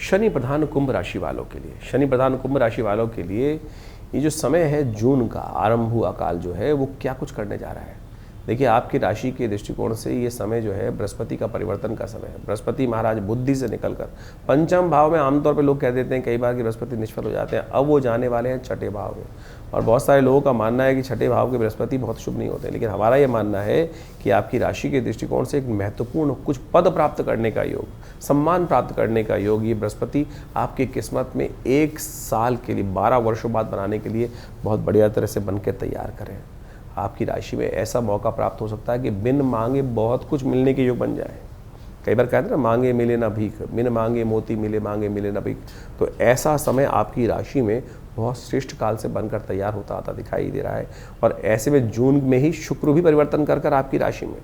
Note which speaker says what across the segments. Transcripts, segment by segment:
Speaker 1: शनि प्रधान कुंभ राशि वालों के लिए, शनि प्रधान कुंभ राशि वालों के लिए ये जो समय है जून का आरंभ हुआ काल जो है वो क्या कुछ करने जा रहा है। देखिए, आपकी राशि के दृष्टिकोण से ये समय जो है बृहस्पति का परिवर्तन का समय है। बृहस्पति महाराज बुद्धि से निकलकर पंचम भाव में, आमतौर पे लोग कह देते हैं कई बार कि बृहस्पति निष्फल हो जाते हैं, अब वो जाने वाले हैं छठे भाव में। और बहुत सारे लोगों का मानना है कि छठे भाव के बृहस्पति बहुत शुभ नहीं होते, लेकिन हमारा ये मानना है कि आपकी राशि के दृष्टिकोण से एक महत्वपूर्ण कुछ पद प्राप्त करने का योग, सम्मान प्राप्त करने का योग ये बृहस्पति आपकी किस्मत में 1 साल के लिए, 12 वर्षों बाद बनाने के लिए बहुत बढ़िया तरह से बन के तैयार करें। आपकी राशि में ऐसा मौका प्राप्त हो सकता है कि बिन मांगे बहुत कुछ मिलने के योग बन जाए। कई बार कहते हैं ना, मांगे मिले ना भीख, बिन मांगे मोती मिले, मांगे मिले ना भीख। तो ऐसा समय आपकी राशि में बहुत श्रेष्ठ काल से बनकर तैयार होता आता दिखाई दे रहा है। और ऐसे में जून में ही शुक्र भी परिवर्तन कर आपकी राशि में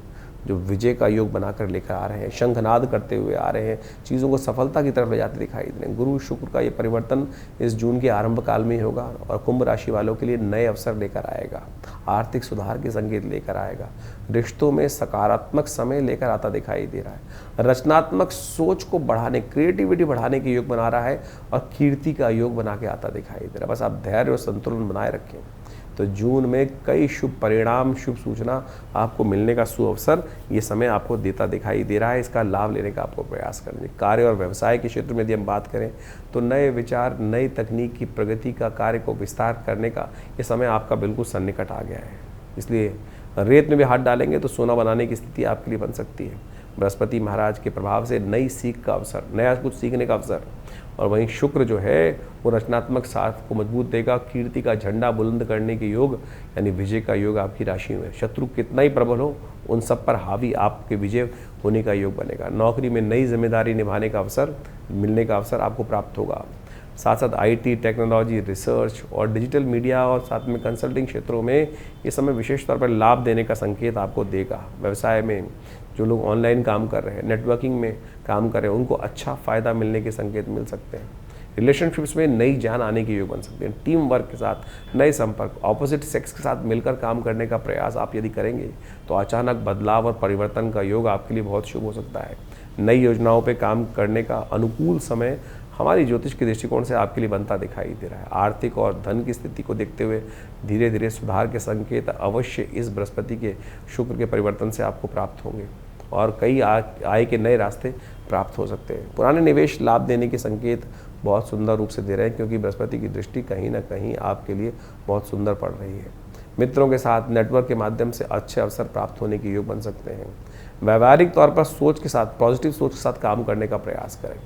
Speaker 1: जो विजय का योग बनाकर लेकर आ रहे हैं, शंखनाद करते हुए आ रहे हैं, चीज़ों को सफलता की तरफ ले जाते दिखाई दे रहे हैं। गुरु शुक्र का ये परिवर्तन इस जून के आरंभ काल में ही होगा और कुंभ राशि वालों के लिए नए अवसर लेकर आएगा, आर्थिक सुधार के संकेत लेकर आएगा, रिश्तों में सकारात्मक समय लेकर आता दिखाई दे रहा है, रचनात्मक सोच को बढ़ाने, क्रिएटिविटी बढ़ाने के योग बना रहा है और कीर्ति का योग बना के आता दिखाई दे रहा है। बस आप धैर्य और संतुलन बनाए रखें तो जून में कई शुभ परिणाम, शुभ सूचना आपको मिलने का सुअवसर ये समय आपको देता दिखाई दे रहा है। इसका लाभ लेने का आपको प्रयास करना। कार्य और व्यवसाय के क्षेत्र में यदि हम बात करें तो नए विचार, नई तकनीक की प्रगति का, कार्य को विस्तार करने का ये समय आपका बिल्कुल सन्निकट आ गया है। इसलिए रेत में भी हाथ डालेंगे तो सोना बनाने की स्थिति आपके लिए बन सकती है। बृहस्पति महाराज के प्रभाव से नई सीख का अवसर, नया कुछ सीखने का अवसर। और वहीं शुक्र जो है वो रचनात्मक साथ को मजबूत देगा, कीर्ति का झंडा बुलंद करने के योग यानी विजय का योग आपकी राशि में। शत्रु कितना ही प्रबल हो उन सब पर हावी आपके विजय होने का योग बनेगा। नौकरी में नई जिम्मेदारी निभाने का अवसर मिलने का अवसर आपको प्राप्त होगा। साथ साथ IT, टेक्नोलॉजी, रिसर्च और डिजिटल मीडिया और साथ में कंसल्टिंग क्षेत्रों में ये समय विशेष तौर पर लाभ देने का संकेत आपको देगा। व्यवसाय में जो लोग ऑनलाइन काम कर रहे हैं, नेटवर्किंग में काम कर रहे हैं, उनको अच्छा फ़ायदा मिलने के संकेत मिल सकते हैं। रिलेशनशिप्स में नई जान आने के योग बन सकते हैं। टीम वर्क के साथ नए संपर्क, ऑपोजिट सेक्स के साथ मिलकर काम करने का प्रयास आप यदि करेंगे तो अचानक बदलाव और परिवर्तन का योग आपके लिए बहुत शुभ हो सकता है। नई योजनाओं पे काम करने का अनुकूल समय हमारी ज्योतिष के दृष्टिकोण से आपके लिए बनता दिखाई दे रहा है। आर्थिक और धन की स्थिति को देखते हुए धीरे धीरे सुधार के संकेत अवश्य इस बृहस्पति के शुक्र के परिवर्तन से आपको प्राप्त होंगे और कई आय के नए रास्ते प्राप्त हो सकते हैं। पुराने निवेश लाभ देने के संकेत बहुत सुंदर रूप से दे रहे हैं क्योंकि बृहस्पति की दृष्टि कहीं ना कहीं आपके लिए बहुत सुंदर पड़ रही है। मित्रों के साथ नेटवर्क के माध्यम से अच्छे अवसर प्राप्त होने के योग बन सकते हैं। व्यावहारिक तौर पर सोच के साथ, पॉजिटिव सोच के साथ काम करने का प्रयास करें।